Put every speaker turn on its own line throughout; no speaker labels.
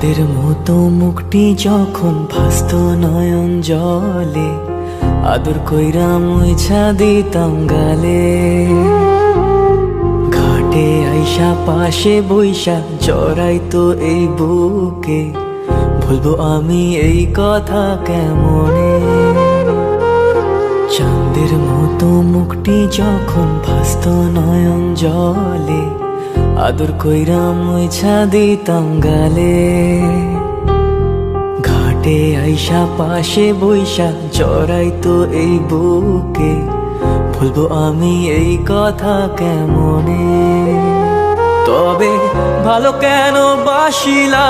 চাঁদের মতো মুখটি যখন ভাসত নয়ন জলে, আদর কইরা মুইছা দিতাম গালে। ঘাটে আইসা পাশে বইসা জড়াইতো এই বুকে, বলবো আমি এই কথা কেমনে। চাঁদের মতো মুখটি যখন ভাসত নয়ন জলে, আদর কইরা মুইছা দিতাম গালে। ঘাটে আইসা পাশে বইসা জড়াইতো এই বুকে, বলবো আমি এই কথা কেমনে। তবে ভালো কেন বাসিলা,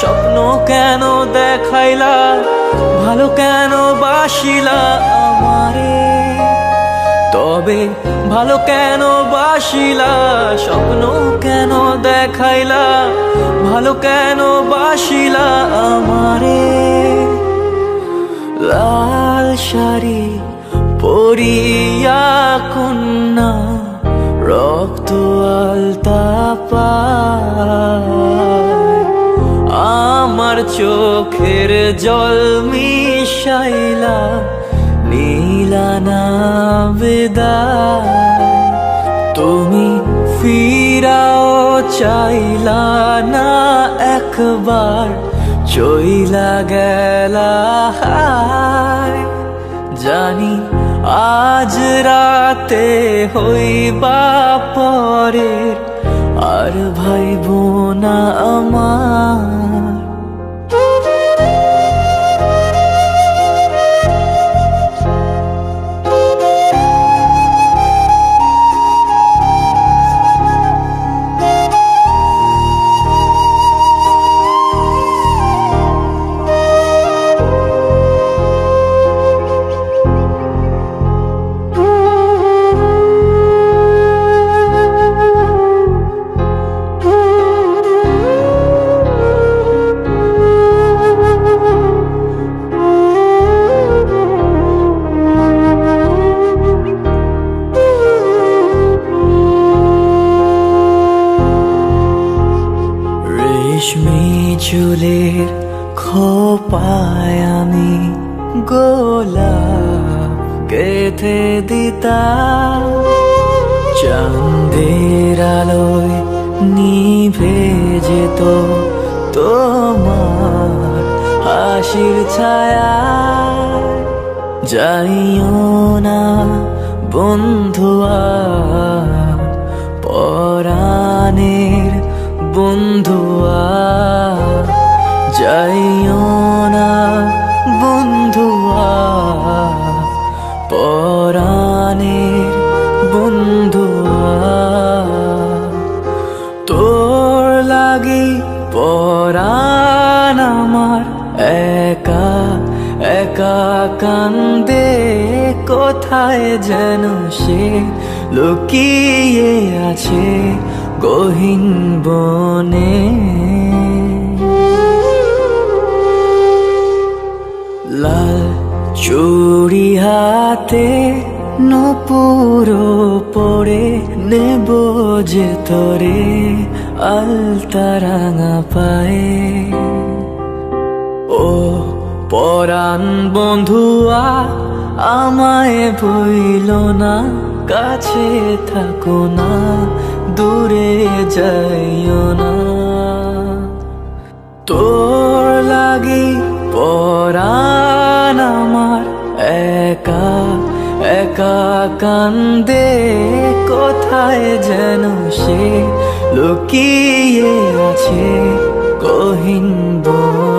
স্বপ্ন কেন দেখাইলা, ভালো কেন বাসিলা আমারে। তবে ভালো কেন বাসিলা, স্বপ্ন কেন দেখাইলা, ভালো কেন বাসিলা আমারে। লাল শাড়ি পরিয়া কন্যা, রক্ত আলতা পায়, আমার চোখের জল মিশাইলা নীলা না বিদায়। তুমি ফিরাও চাইলা না একবার, চইলা গেলা হায়। জানি আজ রাতে হইবা পরের, আর ভাইব না আমার। রেশমি চুলের খোপায় আমি গোলাপ গেঁথে দিতাম, চাঁদের আলোয় নিভে যেত তোমার হাসির ছায়া। যাইও না বন্ধুয়া, পরাণের বন্ধুয়া, যাইও না বন্ধুয়া, পরাণের বন্ধুয়া। তোর লাগি পরাণ আমার একা একা কান্দে, কোথায় যেন সে লুকিয়ে আছে গহীন বনে। লাল চুড়ি হাতে নূপুর পড়ে, নেব যে তোরে আলতা রাঙা পায়ে। ও পরাণ বন্ধুয়া, আমায় ভুইল না, কাছে থাকো না, দূরে যাইও না। তোর লাগি পরাণ আমার একা একা কান্দে, কোথায় যেন সে লুকিয়ে আছে গহীন বনে।